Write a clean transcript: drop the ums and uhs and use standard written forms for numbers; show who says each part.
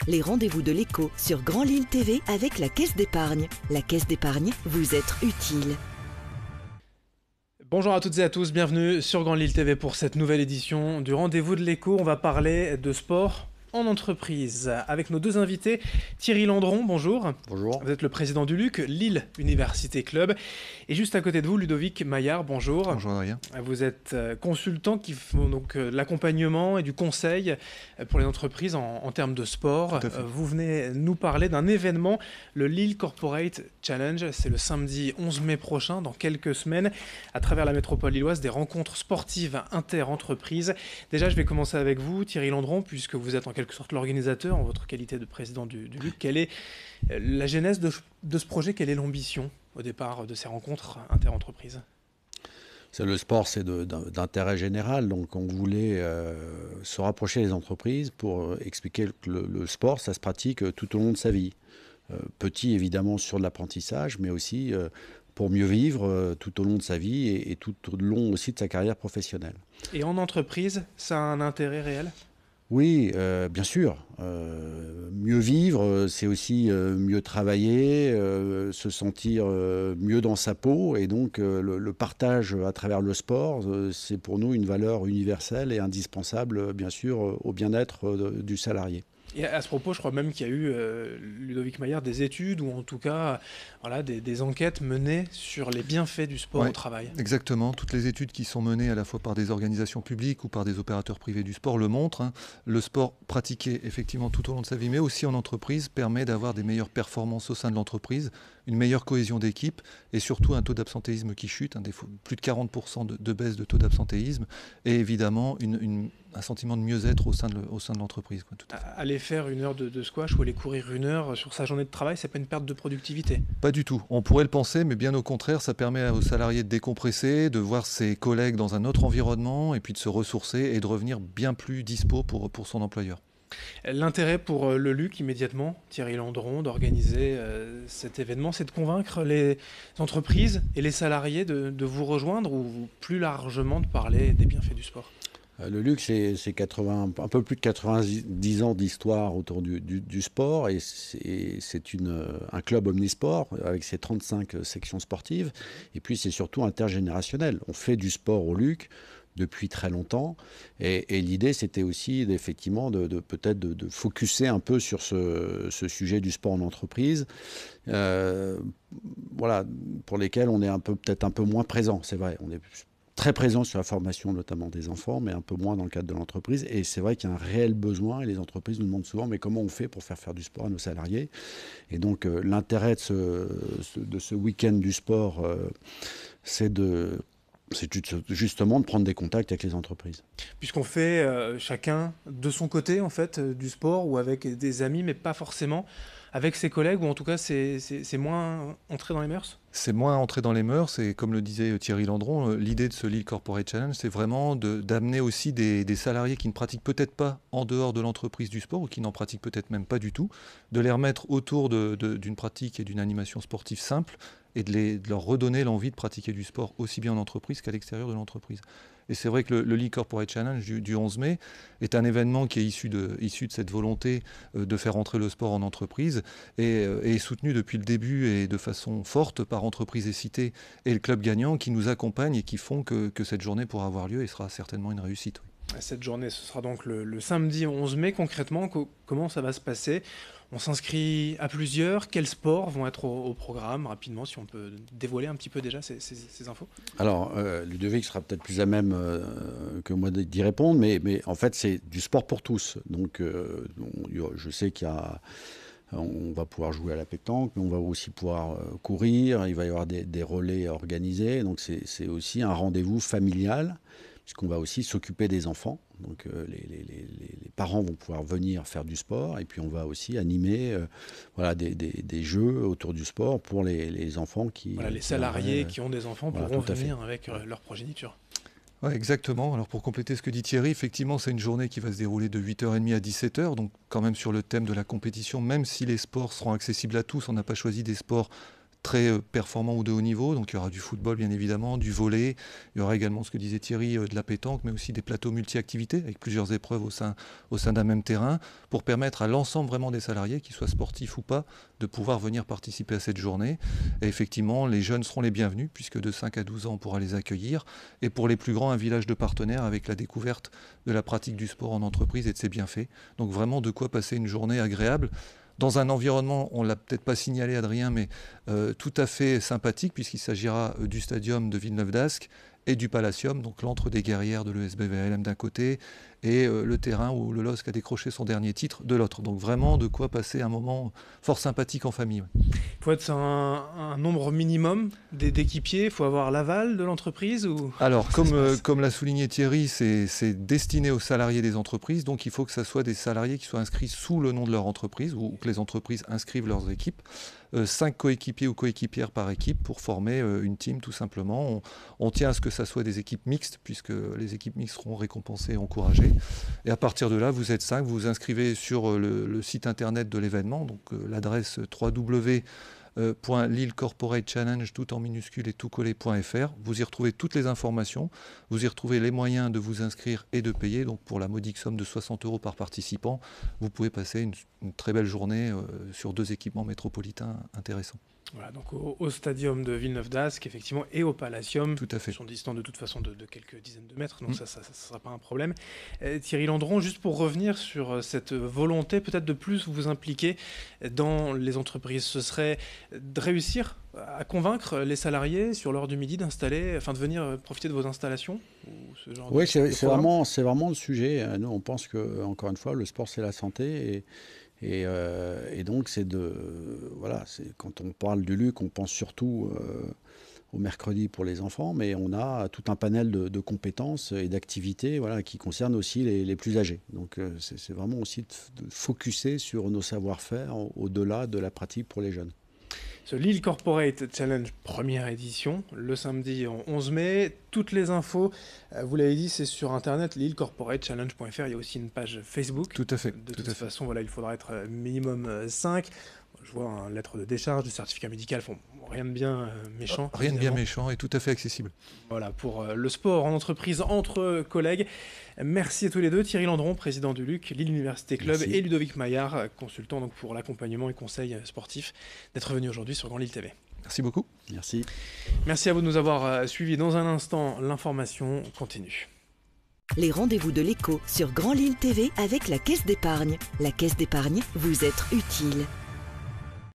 Speaker 1: les rendez-vous de l'écho sur Grand Lille TV avec la Caisse d'épargne. La Caisse d'épargne, vous être utile.
Speaker 2: Bonjour à toutes et à tous, bienvenue sur Grand Lille TV pour cette nouvelle édition du Rendez-vous de l'écho. On va parler de sport en entreprise avec nos deux invités. Thierry Landron, bonjour.
Speaker 3: Bonjour.
Speaker 2: Vous êtes le président du LUC, Lille Université Club. Et juste à côté de vous, Ludovic Maillard, bonjour.
Speaker 3: Bonjour Adrien.
Speaker 2: Vous êtes consultant qui font donc l'accompagnement et du conseil pour les entreprises en termes de sport. Vous venez nous parler d'un événement, le Lille Corporate Challenge. C'est le samedi 11 mai prochain, dans quelques semaines, à travers la métropole lilloise, des rencontres sportives inter-entreprises. Déjà, je vais commencer avec vous, Thierry Landron, puisque vous êtes en quelque sorte l'organisateur, en votre qualité de président du LUC. Quelle est la genèse de ce projet? Quelle est l'ambition au départ de ces rencontres inter-entreprises?
Speaker 3: Le sport, c'est d'intérêt général. Donc, on voulait se rapprocher des entreprises pour expliquer que le sport, ça se pratique tout au long de sa vie. Petit, évidemment, sur de l'apprentissage, mais aussi pour mieux vivre tout au long de sa vie et tout au long aussi de sa carrière professionnelle.
Speaker 2: Et en entreprise, ça a un intérêt réel?
Speaker 3: Oui, bien sûr. Mieux vivre, c'est aussi mieux travailler, se sentir mieux dans sa peau. Et donc, le partage à travers le sport, c'est pour nous une valeur universelle et indispensable, bien sûr, au bien-être du salarié.
Speaker 2: Et à ce propos, je crois même qu'il y a eu, Ludovic Maillard, des études ou en tout cas voilà, des enquêtes menées sur les bienfaits du sport au travail.
Speaker 4: Exactement. Toutes les études qui sont menées à la fois par des organisations publiques ou par des opérateurs privés du sport le montrent. Le sport pratiqué effectivement tout au long de sa vie, mais aussi en entreprise, permet d'avoir des meilleures performances au sein de l'entreprise, une meilleure cohésion d'équipe et surtout un taux d'absentéisme qui chute, plus de 40% de baisse de taux d'absentéisme et évidemment un sentiment de mieux-être au sein de l'entreprise.
Speaker 2: Aller faire une heure de squash ou aller courir une heure sur sa journée de travail, c'est pas une perte de productivité?
Speaker 4: Pas du tout. On pourrait le penser, mais bien au contraire, ça permet aux salariés de décompresser, de voir ses collègues dans un autre environnement et puis de se ressourcer et de revenir bien plus dispo pour son employeur.
Speaker 2: L'intérêt pour le LUC immédiatement, Thierry Landron, d'organiser cet événement, c'est de convaincre les entreprises et les salariés de vous rejoindre ou plus largement de parler des bienfaits du sport?
Speaker 3: Le LUC, c'est un peu plus de 90 ans d'histoire autour du sport et c'est un club omnisport avec ses 35 sections sportives. Et puis, c'est surtout intergénérationnel. On fait du sport au LUC depuis très longtemps. Et l'idée, c'était aussi effectivement peut-être de focuser un peu sur ce sujet du sport en entreprise. Voilà, pour lesquels on est peut-être un peu moins présent, c'est vrai. On est très présent sur la formation notamment des enfants, mais un peu moins dans le cadre de l'entreprise. Et c'est vrai qu'il y a un réel besoin, et les entreprises nous demandent souvent, mais comment on fait pour faire du sport à nos salariés? Et donc l'intérêt de ce week-end du sport, c'est justement de prendre des contacts avec les entreprises.
Speaker 2: Puisqu'on fait chacun de son côté en fait du sport ou avec des amis, mais pas forcément avec ses collègues, ou en tout cas c'est moins entré dans les mœurs?
Speaker 4: C'est moins entré dans les mœurs et comme le disait Thierry Landron, l'idée de ce Lille Corporate Challenge, c'est vraiment d'amener aussi des salariés qui ne pratiquent peut-être pas en dehors de l'entreprise du sport ou qui n'en pratiquent peut-être même pas du tout, de les remettre autour d'une pratique et d'une animation sportive simple et de leur redonner l'envie de pratiquer du sport aussi bien en entreprise qu'à l'extérieur de l'entreprise. Et c'est vrai que le Lille Corporate Challenge du 11 mai est un événement qui est issu de cette volonté de faire entrer le sport en entreprise et est soutenu depuis le début et de façon forte par Entreprises et Cités et le club gagnant qui nous accompagnent et qui font que cette journée pourra avoir lieu et sera certainement une réussite. Oui.
Speaker 2: Cette journée, ce sera donc le samedi 11 mai. Concrètement, comment ça va se passer? On s'inscrit à plusieurs. Quels sports vont être au programme? Rapidement, si on peut dévoiler un petit peu déjà ces infos.
Speaker 3: Alors, Ludovic sera peut-être plus à même que moi d'y répondre, mais en fait, c'est du sport pour tous. Donc, je sais on va pouvoir jouer à la pétanque, mais on va aussi pouvoir courir. Il va y avoir des relais organisés. Donc, c'est aussi un rendez-vous familial, puisqu'on va aussi s'occuper des enfants. Donc les parents vont pouvoir venir faire du sport et puis on va aussi animer des jeux autour du sport pour les enfants
Speaker 2: les salariés qui ont des enfants pourront venir avec leur progéniture.
Speaker 4: Ouais, exactement. Alors pour compléter ce que dit Thierry, effectivement c'est une journée qui va se dérouler de 8h30 à 17h, donc quand même sur le thème de la compétition, même si les sports seront accessibles à tous, on n'a pas choisi des sports très performants ou de haut niveau. Donc il y aura du football bien évidemment, du volley, il y aura également ce que disait Thierry, de la pétanque, mais aussi des plateaux multi-activités avec plusieurs épreuves au sein d'un même terrain pour permettre à l'ensemble vraiment des salariés, qu'ils soient sportifs ou pas, de pouvoir venir participer à cette journée. Et effectivement, les jeunes seront les bienvenus puisque de 5 à 12 ans on pourra les accueillir. Et pour les plus grands, un village de partenaires avec la découverte de la pratique du sport en entreprise et de ses bienfaits. Donc vraiment de quoi passer une journée agréable dans un environnement, on ne l'a peut-être pas signalé Adrien, mais tout à fait sympathique puisqu'il s'agira du stadium de Villeneuve-d'Ascq et du Palacium, donc l'antre des guerrières de l'ESBVLM d'un côté et le terrain où le LOSC a décroché son dernier titre de l'autre. Donc vraiment de quoi passer un moment fort sympathique en famille.
Speaker 2: Il faut être un nombre minimum d'équipiers, il faut avoir l'aval de l'entreprise ou...
Speaker 4: Alors comme l'a souligné Thierry, c'est destiné aux salariés des entreprises, donc il faut que ce soit des salariés qui soient inscrits sous le nom de leur entreprise ou que les entreprises inscrivent leurs équipes. 5 coéquipiers ou coéquipières par équipe pour former une team tout simplement. On tient à ce que ça soit des équipes mixtes puisque les équipes mixtes seront récompensées et encouragées. Et à partir de là, vous êtes 5, vous vous inscrivez sur le site internet de l'événement, donc l'adresse www.lillecorporatechallenge tout en minuscule et tout collé.fr. Vous y retrouvez toutes les informations, vous y retrouvez les moyens de vous inscrire et de payer. Donc pour la modique somme de 60 € par participant, vous pouvez passer une très belle journée sur 2 équipements métropolitains intéressants.
Speaker 2: Voilà, donc au stadium de Villeneuve-d'Ascq, effectivement, et au Palacium.
Speaker 4: Tout à fait.
Speaker 2: Ils sont distants de toute façon de quelques dizaines de mètres, donc ça ne sera pas un problème. Thierry Landron, juste pour revenir sur cette volonté peut-être de plus vous impliquer dans les entreprises, ce serait de réussir à convaincre les salariés sur l'heure du midi de venir profiter de vos installations ou ce genre
Speaker 3: Oui,
Speaker 2: de
Speaker 3: c'est vraiment le sujet. Nous, on pense que, encore une fois, le sport, c'est la santé et donc, quand on parle du LUC, on pense surtout au mercredi pour les enfants, mais on a tout un panel de compétences et d'activités qui concernent aussi les plus âgés. Donc, c'est vraiment aussi de focusser sur nos savoir-faire au-delà de la pratique pour les jeunes.
Speaker 2: Ce Lille Corporate Challenge première édition, le samedi 11 mai. Toutes les infos, vous l'avez dit, c'est sur internet, lillecorporatechallenge.fr. Il y a aussi une page Facebook.
Speaker 4: Tout à fait.
Speaker 2: De toute façon, il faudra être minimum 5. Je vois une lettre de décharge, du certificat médical, rien de bien méchant.
Speaker 4: Rien de bien méchant et tout à fait accessible.
Speaker 2: Voilà, pour le sport en entreprise entre collègues. Merci à tous les deux. Thierry Landron, président du LUC, Lille Université Club, et Ludovic Maillard, consultant donc pour l'accompagnement et conseil sportif, d'être venu aujourd'hui sur Grand Lille TV.
Speaker 4: Merci beaucoup.
Speaker 3: Merci.
Speaker 2: Merci à vous de nous avoir suivis. Dans un instant, l'information continue.
Speaker 1: Les rendez-vous de l'écho sur Grand Lille TV avec la Caisse d'épargne. La Caisse d'épargne, vous êtes utile.